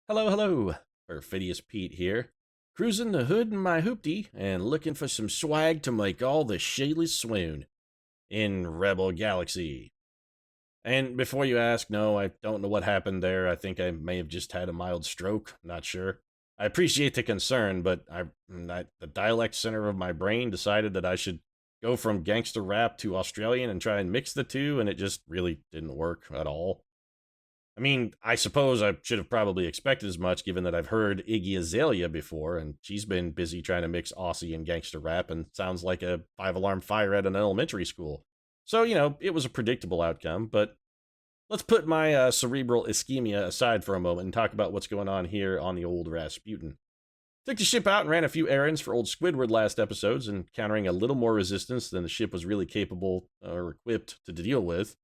Hello, hello. Perfidious Pete here. Cruising the hood in my hoopty and looking for some swag to make all the shilly swoon in Rebel Galaxy. And before you ask, no, I don't know what happened there. I think I may have just had a mild stroke. Not sure. I appreciate the concern, but the dialect center of my brain decided that I should go from gangster rap to Australian and try and mix the two, and it just really didn't work at all. I mean, I suppose I should have probably expected as much given that I've heard Iggy Azalea before, and she's been busy trying to mix Aussie and gangster rap and sounds like a five-alarm fire at an elementary school. So, it was a predictable outcome, but let's put my cerebral ischemia aside for a moment and talk about what's going on here on the old Rasputin. Took the ship out and ran a few errands for old Squidward last episodes, encountering a little more resistance than the ship was really capable or equipped to deal with.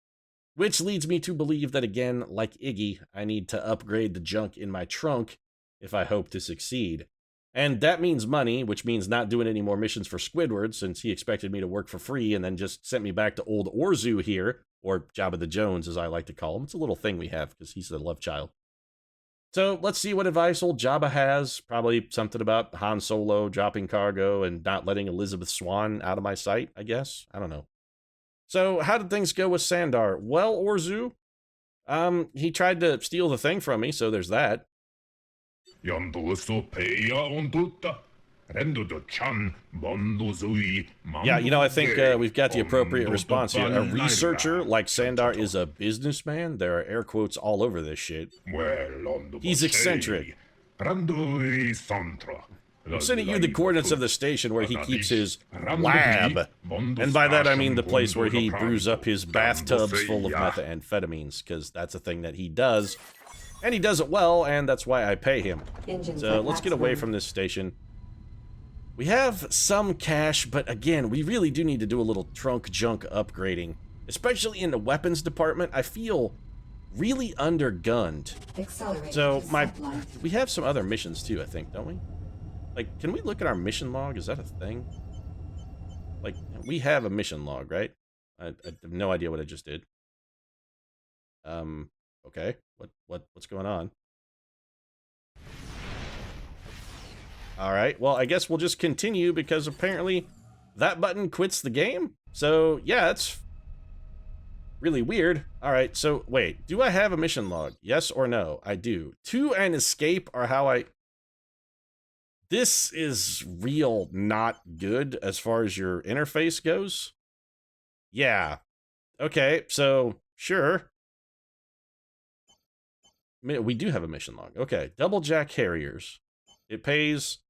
Which leads me to believe that, again, like Iggy, I need to upgrade the junk in my trunk if I hope to succeed. And that means money, which means not doing any more missions for Squidward, since he expected me to work for free and then just sent me back to old Orzu here, or Jabba the Jones, as I like to call him. It's a little thing we have, because he's the love child. So let's see what advice old Jabba has. Probably something about Han Solo dropping cargo and not letting Elizabeth Swann out of my sight, I guess. I don't know. So, how did things go with Sandar? Well, Orzu, he tried to steal the thing from me, so there's that. Yeah, I think we've got the appropriate response here. A researcher like Sandar is a businessman. There are air quotes all over this shit. He's eccentric. I'm sending you the coordinates of the station where he keeps his lab. And by that I mean the place where he brews up his bathtubs full of methamphetamines, because that's a thing that he does. And he does it well, and that's why I pay him. So let's get away from this station. We have some cash, but again, we really do need to do a little trunk junk upgrading. Especially in the weapons department, I feel really undergunned. So we have some other missions too, I think, don't we? Like, can we look at our mission log? Is that a thing? Like, we have a mission log, right? I have no idea what I just did. Okay. What's going on? Alright, well, I guess we'll just continue because apparently that button quits the game. So, yeah, it's really weird. Alright, so, wait. Do I have a mission log? Yes or no? I do. To and escape are how I... This is real not good as far as your interface goes. Yeah. Okay, so, sure. We do have a mission log. Okay, Double Jack Harriers. It pays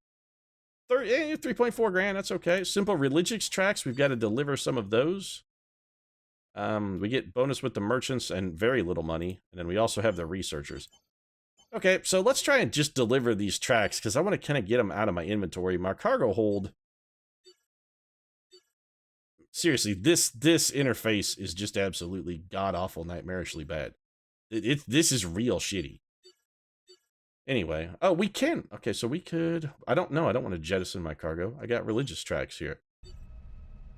3.4 grand, that's okay. Simple religious tracks, we've got to deliver some of those. We get bonus with the merchants and very little money. And then we also have the researchers. Okay, so let's try and just deliver these tracks, because I want to kind of get them out of my inventory. My cargo hold... Seriously, this interface is just absolutely god-awful, nightmarishly bad. This is real shitty. Anyway, oh, we can. Okay, so we could... I don't know, I don't want to jettison my cargo. I got religious tracks here.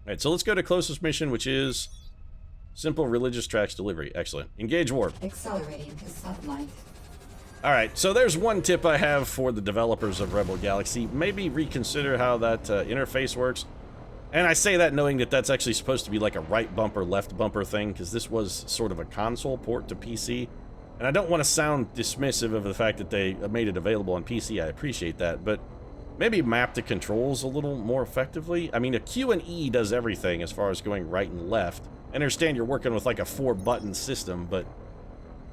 Alright, so let's go to closest mission, which is... Simple religious tracks delivery. Excellent. Engage warp. Accelerating to sublight. Alright, so there's one tip I have for the developers of Rebel Galaxy. Maybe reconsider how that interface works. And I say that knowing that that's actually supposed to be like a right bumper, left bumper thing, because this was sort of a console port to PC. And I don't want to sound dismissive of the fact that they made it available on PC, I appreciate that, but maybe map the controls a little more effectively. I mean, a Q and E does everything as far as going right and left. I understand you're working with like a 4-button system, but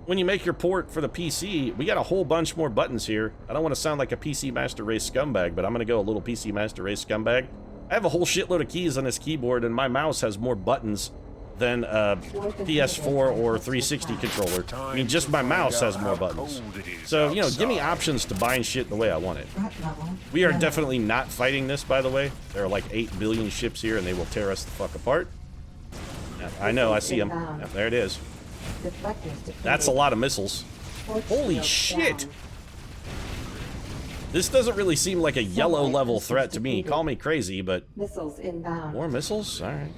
when you make your port for the PC, we got a whole bunch more buttons here. I don't want to sound like a PC Master Race scumbag, but I'm going to go a little PC Master Race scumbag. I have a whole shitload of keys on this keyboard, and my mouse has more buttons than a PS4 or 360 controller. I mean, just my mouse has more buttons. So, give me options to bind shit the way I want it. We are definitely not fighting this, by the way. There are like 8 billion ships here, and they will tear us the fuck apart. Yeah, I know, I see them. Yeah, there it is. That's a lot of missiles. Holy shit! This doesn't really seem like a yellow level threat to me. Call me crazy, but... Missiles inbound. More missiles? Alright.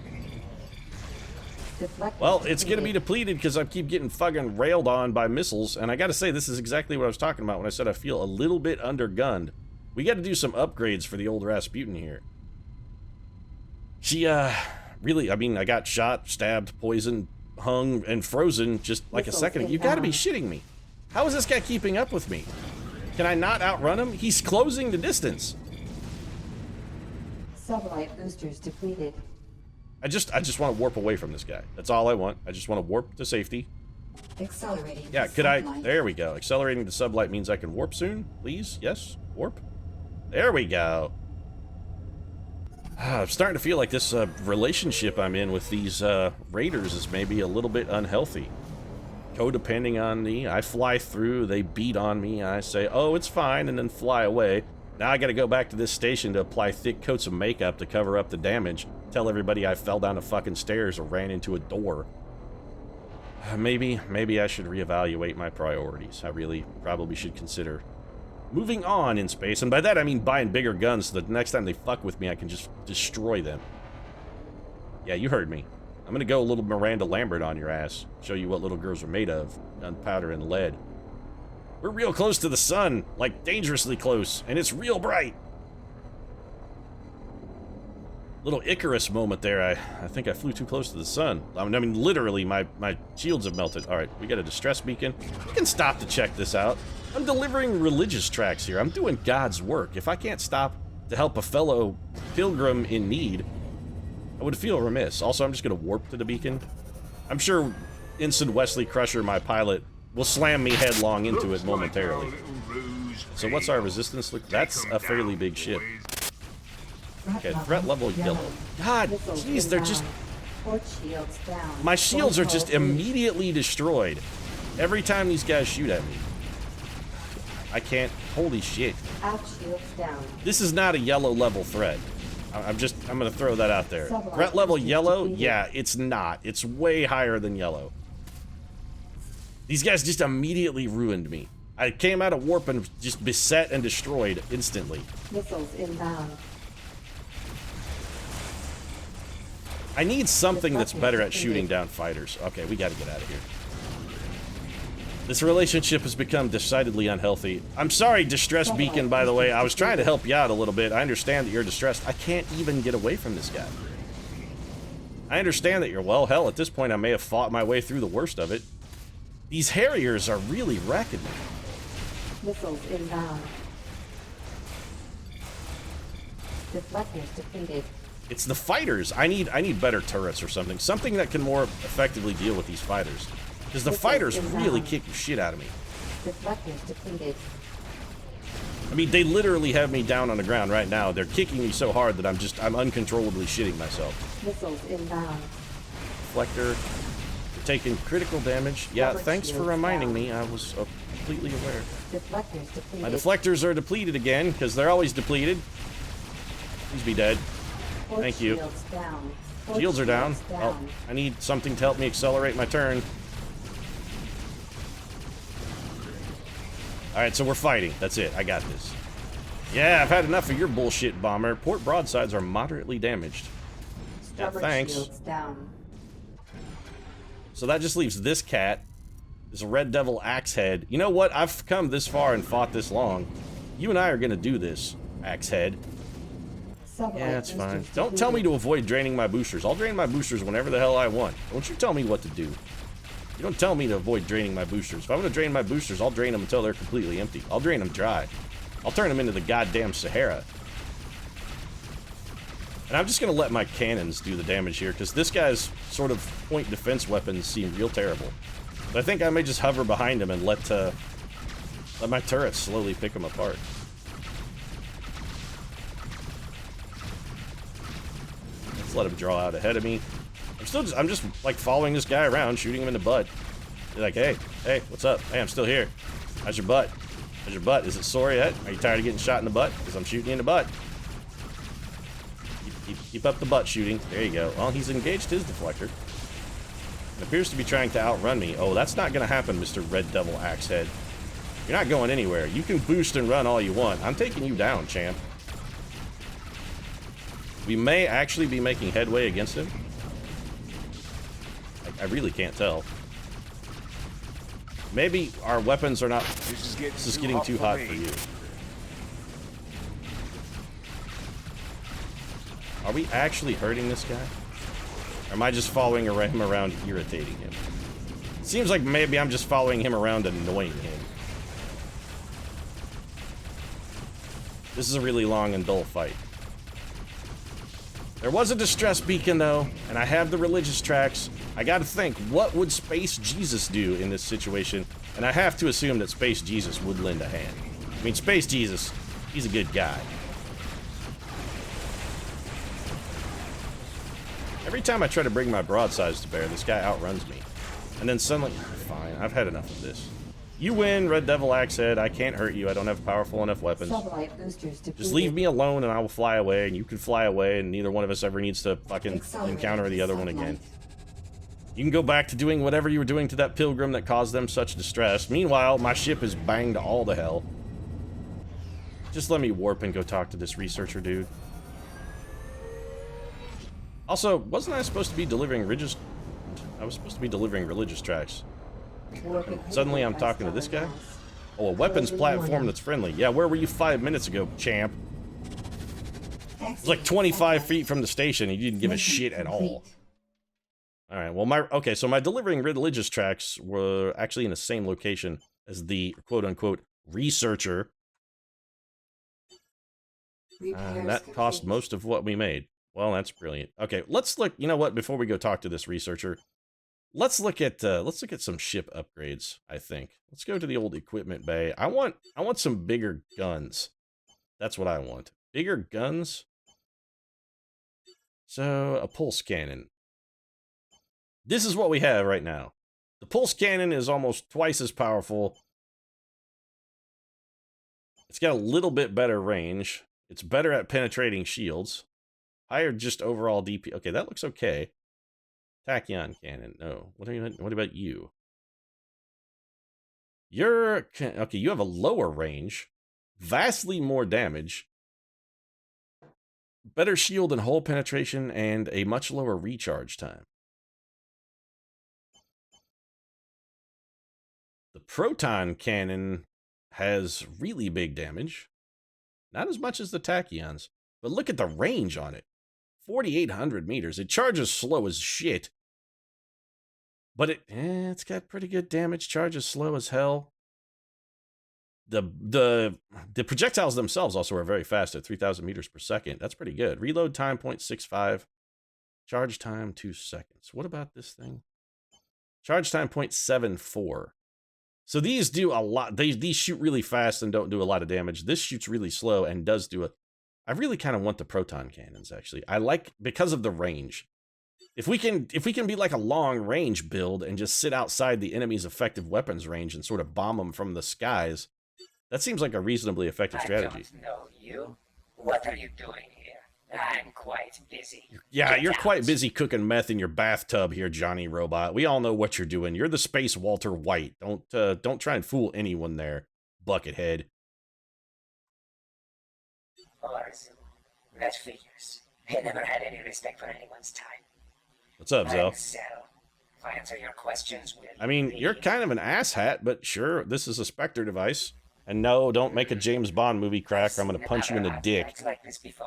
Deflectors Well, it's gonna be depleted. depleted because I keep getting fucking railed on by missiles, and I gotta say, this is exactly what I was talking about when I said I feel a little bit undergunned. We gotta do some upgrades for the old Rasputin here. She, really, I mean, I got shot, stabbed, poisoned, hung, and frozen just like a Missiles second ago. You gotta be inbound. shitting me. How is this guy keeping up with me? Can I not outrun him? He's closing the distance. Sublight boosters depleted. I just want to warp away from this guy. That's all I want. I just want to warp to safety. Accelerating. Yeah, to could I? sublight. There we go. Accelerating to sublight means I can warp soon. Please? Yes? Warp? There we go. I'm starting to feel like this relationship I'm in with these raiders is maybe a little bit unhealthy. Codepending on me. I fly through, they beat on me, I say, oh, it's fine, and then fly away. Now I gotta go back to this station to apply thick coats of makeup to cover up the damage. Tell everybody I fell down the fucking stairs or ran into a door. Maybe I should reevaluate my priorities. I really probably should consider moving on in space. And by that I mean buying bigger guns so that the next time they fuck with me I can just destroy them. Yeah, you heard me. I'm gonna go a little Miranda Lambert on your ass. Show you what little girls are made of. Gunpowder and lead. We're real close to the sun. Like, dangerously close. And it's real bright. Little Icarus moment there. I think I flew too close to the sun. I mean, literally, my shields have melted. Alright, we got a distress beacon. You can stop to check this out. I'm delivering religious tracts here. I'm doing God's work. If I can't stop to help a fellow pilgrim in need, I would feel remiss. Also, I'm just going to warp to the beacon. I'm sure Ensign Wesley Crusher, my pilot, will slam me headlong into it momentarily. So what's our resistance look? That's a fairly big ship. Okay, threat level yellow. God, Missiles jeez, they're inbound. just... Port shields down. My shields are just Port hull immediately destroyed every time these guys shoot at me. I can't... Holy shit. breached. Aft shields down. This is not a yellow level threat. I'm gonna throw that out there. Sublight Threat level boosters yellow? depleted. Yeah, it's not. It's way higher than yellow. These guys just immediately ruined me. I came out of warp and just beset and destroyed instantly. Missiles inbound. I need something that's better at shooting down fighters. Okay, we gotta get out of here. This relationship has become decidedly unhealthy. I'm sorry, Distress Beacon, by the way. I was trying to help you out a little bit. I understand that you're distressed. I can't even get away from this guy. I understand that you're, well, hell, at this point I may have fought my way through the worst of it. These Harriers are really wrecking me. Missiles inbound. Deflectors depleted. It's the fighters. I need better turrets or something. Something that can more effectively deal with these fighters. Because the fighters really kick the shit out of me. Deflectors depleted. I mean, they literally have me down on the ground right now. They're kicking me so hard that I'm uncontrollably shitting myself. Missiles inbound. Deflector, taking critical damage. Yeah, Rubber thanks for shields reminding down. me. I was completely aware. Deflectors depleted. My deflectors are depleted again, because they're always depleted. Please be dead. Port thank you. Shields down. Port Shields are down. shields Oh, I need something to help me accelerate my turn. Alright, so we're fighting. That's it. I got this. Yeah, I've had enough of your bullshit, bomber. Port broadsides are moderately damaged. Yeah, Starboard thanks. shields down. So that just leaves this cat, this Red Devil Axehead. You know what? I've come this far and fought this long. You and I are gonna do this, Axehead. Sublight Yeah, that's fine. boosters Don't tell me depleted. to avoid draining my boosters. I'll drain my boosters whenever the hell I want. Don't you tell me what to do. You don't tell me to avoid draining my boosters. If I want to drain my boosters, I'll drain them until they're completely empty. I'll drain them dry. I'll turn them into the goddamn Sahara. And I'm just going to let my cannons do the damage here, because this guy's sort of point defense weapons seem real terrible. But I think I may just hover behind him and let my turrets slowly pick him apart. Let's let him draw out ahead of me. I'm just like following this guy around, shooting him in the butt. Be like, hey, what's up? Hey, I'm still here. How's your butt? How's your butt? Is it sore yet? Are you tired of getting shot in the butt? Because I'm shooting you in the butt. Keep up the butt shooting. There you go. Well, he's engaged his deflector. It appears to be trying to outrun me. Oh, that's not going to happen, Mr. Red Devil Axehead. You're not going anywhere. You can boost and run all you want. I'm taking you down, champ. We may actually be making headway against him. I really can't tell. Maybe our weapons are not... This is getting too hot for you. Are we actually hurting this guy? Or am I just following him around, irritating him? Seems like maybe I'm just following him around, annoying him. This is a really long and dull fight. There was a distress beacon, though, and I have the religious tracks. I gotta think, what would Space Jesus do in this situation? And I have to assume that Space Jesus would lend a hand. I mean, Space Jesus, he's a good guy. Every time I try to bring my broadsides to bear, this guy outruns me. And then suddenly, fine, I've had enough of this. You win, Red Devil Axehead. I can't hurt you. I don't have powerful enough weapons. Just leave me alone and I will fly away, and you can fly away, and neither one of us ever needs to fucking encounter the other one again. You can go back to doing whatever you were doing to that pilgrim that caused them such distress. Meanwhile, my ship is banged to all the hell. Just let me warp and go talk to this researcher dude. Also, wasn't I supposed to be delivering religious... I was supposed to be delivering religious tracks. Suddenly I'm talking to this guy? Oh, a weapons platform that's friendly. Yeah, where were you 5 minutes ago, champ? It's like 25 feet from the station, and you didn't give a shit at all. Alright, well, okay, so my delivering religious tracks were actually in the same location as the quote-unquote researcher. And that cost most of what we made. Well, that's brilliant. Okay, let's look, you know what, before we go talk to this researcher, let's look at some ship upgrades, I think. Let's go to the old equipment bay. I want some bigger guns. That's what I want. Bigger guns. So, a pulse cannon. This is what we have right now. The pulse cannon is almost twice as powerful. It's got a little bit better range. It's better at penetrating shields. Higher just overall DP. Okay, that looks okay. Tachyon cannon. No. What about you? Okay, you have a lower range. Vastly more damage. Better shield and hull penetration, and a much lower recharge time. The proton cannon has really big damage. Not as much as the tachyons, but look at the range on it. 4,800 meters. It charges slow as shit. But it's got pretty good damage. Charges slow as hell. The projectiles themselves also are very fast at 3,000 meters per second. That's pretty good. Reload time 0.65. Charge time 2 seconds. What about this thing? Charge time 0.74. So these do a lot. These shoot really fast and don't do a lot of damage. This shoots really slow and does do a... I really kind of want the proton cannons, actually. I like, because of the range. If we can be like a long range build and just sit outside the enemy's effective weapons range and sort of bomb them from the skies, that seems like a reasonably effective strategy. I don't know you. What are you doing here? I'm quite busy. Yeah, you're quite busy cooking meth in your bathtub here, Johnny Robot. We all know what you're doing. You're the Space Walter White. Don't try and fool anyone there, Buckethead. Orzu. That figures. He never had any respect for anyone's time. What's up, Zell? If I answer your questions, I mean, you're kind of an asshat, but sure, this is a Spectre device. And no, don't make a James Bond movie crack or I'm going to punch you in the dick.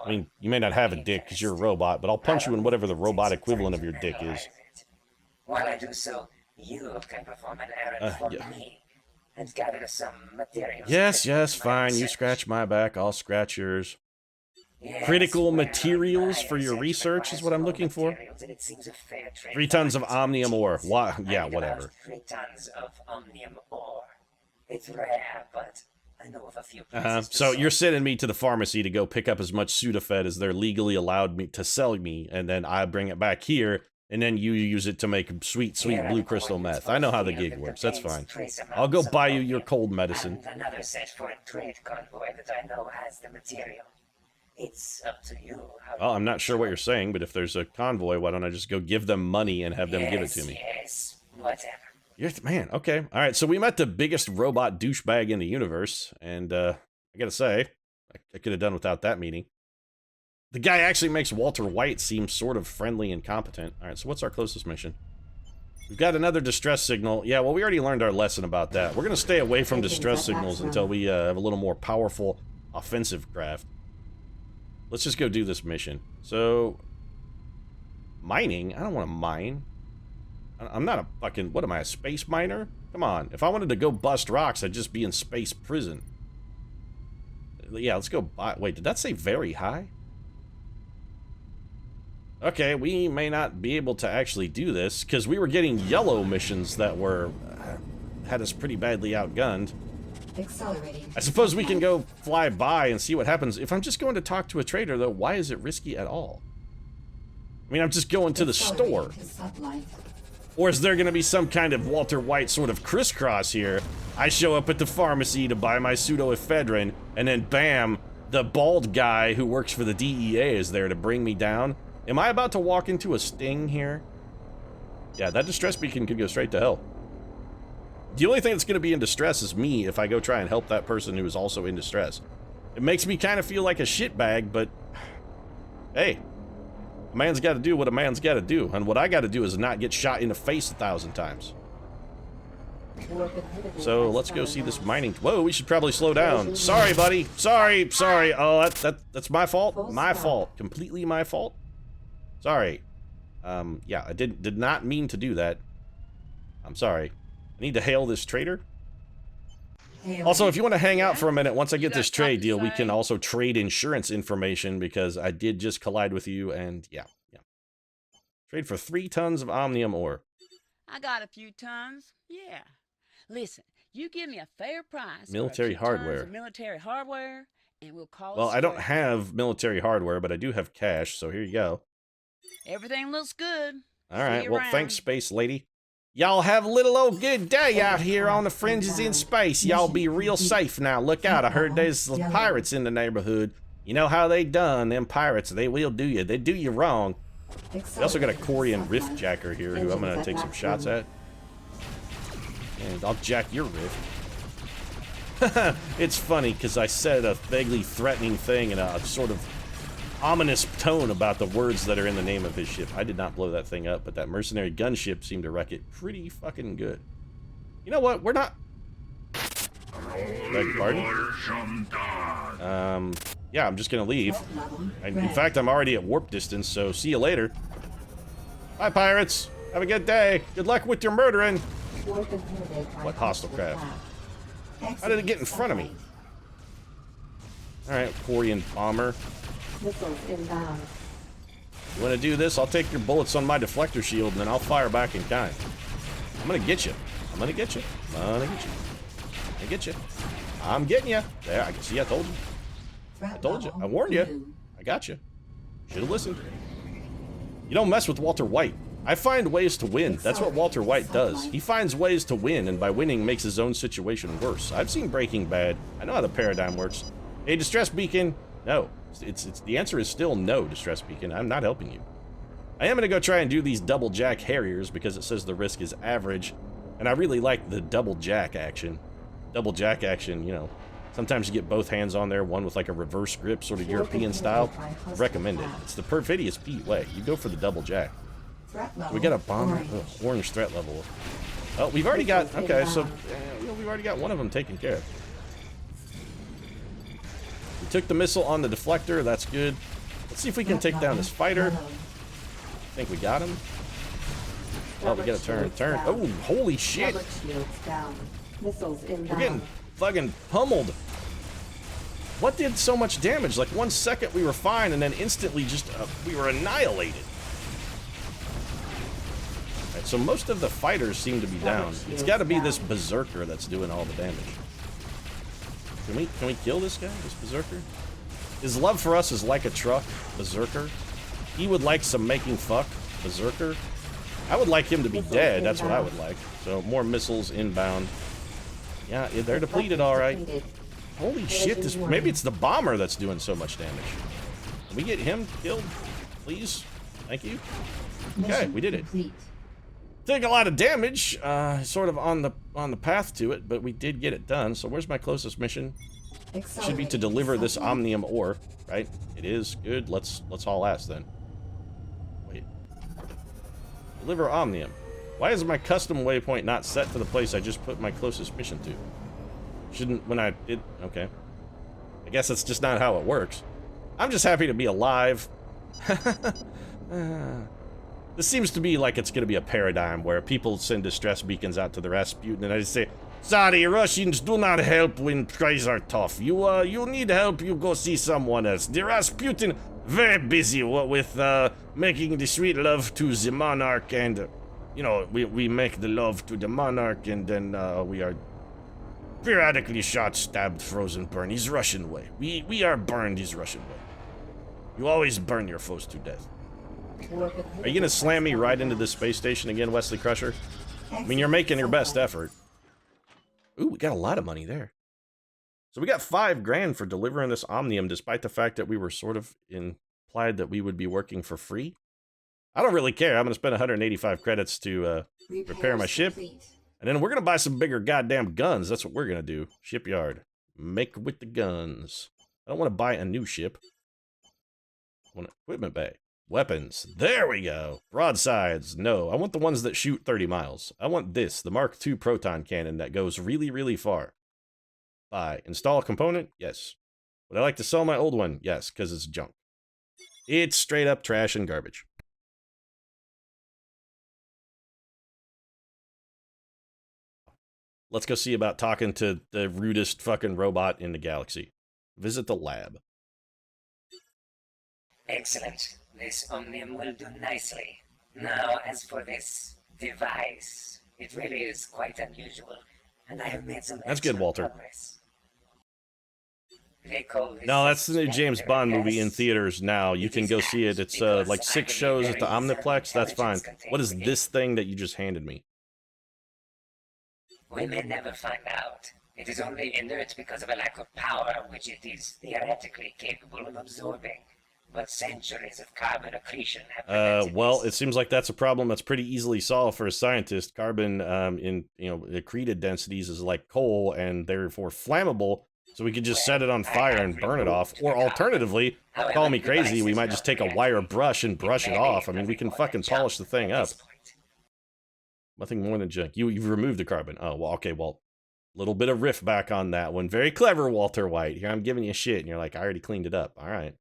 I mean, you may not have a dick because you're a robot, but I'll punch you in whatever the robot equivalent of your dick is. While I do so, you can perform an errand for me and gather some materials. Yes, fine. You scratch my back, I'll scratch yours. Yes, critical materials for your research is what I'm looking for. 3 tons of omnium ore. Why? Yeah, whatever. 3 tons of omnium ore. It's rare, but I know of a few places. So you're sending me to the pharmacy to go pick up as much Sudafed as they're legally allowed me to sell me, and then I bring it back here, and then you use it to make sweet blue crystal meth. I know how the gig works. That's fine. I'll go buy you your cold medicine. And another set for a trade convoy that I know has the material. It's up to you. Well, I'm not sure what you're saying, but if there's a convoy, why don't I just go give them money and have them give it to me? Yes, whatever. Man, okay. All right, so we met the biggest robot douchebag in the universe, and I gotta say, I could have done without that meeting. The guy actually makes Walter White seem sort of friendly and competent. All right, so what's our closest mission? We've got another distress signal. Yeah, well, we already learned our lesson about that. We're going to stay away from distress signals until we have a little more powerful offensive craft. Let's just go do this mission. So, mining? I don't want to mine. I'm not a fucking... What am I, a space miner? Come on. If I wanted to go bust rocks, I'd just be in space prison. Yeah, let's go buy... Wait, did that say very high? Okay, we may not be able to actually do this, because we were getting yellow missions that were... had us pretty badly outgunned. Accelerating. I suppose we can go fly by and see what happens. If I'm just going to talk to a trader, though, why is it risky at all? I mean, I'm just going to the store. Or is there going to be some kind of Walter White sort of crisscross here? I show up at the pharmacy to buy my pseudoephedrine, and then bam, the bald guy who works for the DEA is there to bring me down. Am I about to walk into a sting here? Yeah, that distress beacon could go straight to hell. The only thing that's going to be in distress is me if I go try and help that person who is also in distress. It makes me kind of feel like a shitbag, but hey, a man's got to do what a man's got to do, and what I got to do is not get shot in the face 1,000 times. So let's go see this mining. Whoa, we should probably slow down. Sorry, buddy. Sorry. Oh, that's my fault. My fault. Completely my fault. Sorry. Yeah, I did not mean to do that. I'm sorry. I need to hail this trader. Also, if you want to hang out for a minute, once I get this trade deal, we can also trade insurance information, because I did just collide with you, and yeah. Trade for 3 tons of omnium ore. I got a few tons, yeah. Listen, you give me a fair price. Military hardware. Military hardware, and we'll call it. Well, I don't have military hardware, but I do have cash, so here you go. Everything looks good. All right, well, thanks, space lady. Y'all have a little old good day out here on the fringes in space. Y'all be real safe now. Look out, I heard there's some pirates in the neighborhood. You know how they done, them pirates. They will do you. They do you wrong. We also got a Corian rift jacker here who I'm going to take some shots at. And I'll jack your rift. It's funny, because I said a vaguely threatening thing in a sort of ominous tone about the words that are in the name of his ship. I did not blow that thing up, but that mercenary gunship seemed to wreck it pretty fucking good. You know what? We're not... Beg your pardon? Yeah, I'm just gonna leave. In fact, I'm already at warp distance, so see you later. Bye, pirates. Have a good day. Good luck with your murdering. What hostile craft? How did it get in front of me? Alright, Corian bomber. Missiles inbound. You want to do this? I'll take your bullets on my deflector shield, and then I'll fire back in kind. I'm gonna get you. I'm gonna get you. I'm gonna get you. I get you. I'm getting you. There, I can see. I told you. I told you. I warned you. I got you. Should have listened. You don't mess with Walter White. I find ways to win. That's what Walter White does. He finds ways to win, and by winning makes his own situation worse. I've seen Breaking Bad. I know how the paradigm works. Hey, distress beacon. No. It's the answer is still no, distress beacon. I'm not helping you. I am going to go try and do these double jack harriers because it says the risk is average, and I really like the double jack action. Double jack action, you know, sometimes you get both hands on there, one with like a reverse grip, sort of European style. Recommend it. It's the Perfidious Pete way. You go for the double jack. So we got a bomber, orange threat level. Oh, we've already got, okay, so we've already got one of them taken care of. We took the missile on the deflector, that's good. Let's see if we can take down this fighter. I think we got him. Oh, we got a turn. Oh, holy shit. We're getting fucking pummeled. What did so much damage? Like 1 second we were fine, and then instantly just, we were annihilated. Alright, so most of the fighters seem to be down. It's gotta be this berserker that's doing all the damage. Can we kill this guy, this berserker? His love for us is like a truck, berserker. He would like some making fuck, berserker. I would like him to be dead, that's what I would like. So more missiles inbound. Yeah, they're depleted alright. Holy shit, maybe it's the bomber that's doing so much damage. Can we get him killed, please? Thank you. Okay, we did it. Took a lot of damage, sort of on the path to it, but we did get it done. So where's my closest mission? Should be to deliver this omnium ore, right? It is. Good. Let's haul ass then. Wait. Deliver omnium. Why is my custom waypoint not set to the place I just put my closest mission to? Shouldn't, when I did, okay. I guess that's just not how it works. I'm just happy to be alive. This seems to be like it's going to be a paradigm where people send distress beacons out to the Rasputin, and I just say, sorry, Russians do not help when tries are tough. You need help, you go see someone else. The Rasputin, very busy with making the sweet love to the monarch, and, you know, we make the love to the monarch, and then we are periodically shot, stabbed, frozen, burned his Russian way. We are burned his Russian way. You always burn your foes to death. Are you gonna slam me right into this space station again, Wesley Crusher? I mean, you're making your best effort. Ooh, we got a lot of money there. So we got $5 grand for delivering this Omnium, despite the fact that we were sort of implied that we would be working for free. I don't really care. I'm gonna spend 185 credits to repair my ship. And then we're gonna buy some bigger goddamn guns. That's what we're gonna do. Shipyard. Make with the guns. I don't want to buy a new ship. I want an equipment bay. Weapons. There we go. Broadsides. No, I want the ones that shoot 30 miles. I want this, the Mark II proton cannon that goes really, really far. Buy. Install a component? Yes. Would I like to sell my old one? Yes, because it's junk. It's straight up trash and garbage. Let's go see about talking to the rudest fucking robot in the galaxy. Visit the lab. Excellent. This Omnium will do nicely. Now, as for this device, it really is quite unusual, and I have made some That's good, Walter. progress. They call this No, that's the new James specter Bond movie in gas. theaters now. You can go see it. It's like 6 shows at the Omniplex. That's fine. What is this thing that you just handed me? We may never find out. It is only inert because of a lack of power, which it is theoretically capable of absorbing. But centuries of carbon accretion have prevented Well, this. it seems like that's a problem that's pretty easily solved for a scientist. Carbon in, accreted densities is like coal and therefore flammable. So we could just set it on fire and burn it off. Or alternatively, call me crazy, we might just take a wire brush and brush it off. I mean, we can fucking polish the thing up. Nothing more than junk. You've removed the carbon. Oh, well, okay, well, little bit of riff back on that one. Very clever, Walter White. Here, I'm giving you shit, and you're like, I already cleaned it up. All right.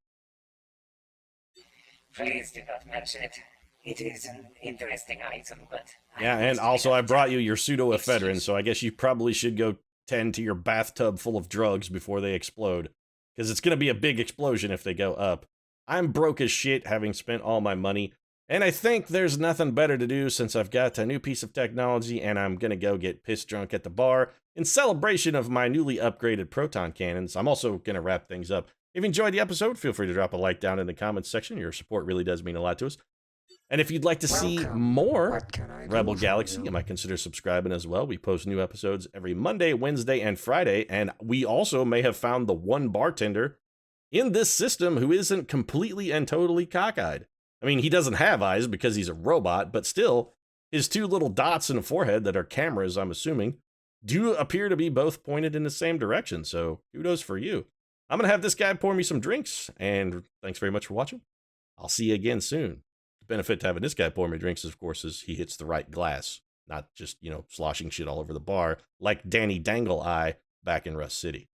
Please do not mention it. It is an interesting item, but... Yeah, and also I brought you your pseudoephedrine, so I guess you probably should go tend to your bathtub full of drugs before they explode. Because it's going to be a big explosion if they go up. I'm broke as shit, having spent all my money. And I think there's nothing better to do since I've got a new piece of technology and I'm going to go get pissed drunk at the bar in celebration of my newly upgraded proton cannons. I'm also going to wrap things up. If you enjoyed the episode, feel free to drop a like down in the comments section. Your support really does mean a lot to us. And if you'd like to see more Rebel Galaxy, you might consider subscribing as well. We post new episodes every Monday, Wednesday, and Friday. And we also may have found the one bartender in this system who isn't completely and totally cockeyed. I mean, he doesn't have eyes because he's a robot, but still, his 2 little dots in the forehead that are cameras, I'm assuming, do appear to be both pointed in the same direction. So kudos for you. I'm going to have this guy pour me some drinks, and thanks very much for watching. I'll see you again soon. The benefit to having this guy pour me drinks, of course, is he hits the right glass, not just, sloshing shit all over the bar like Danny Dangle Eye back in Rust City.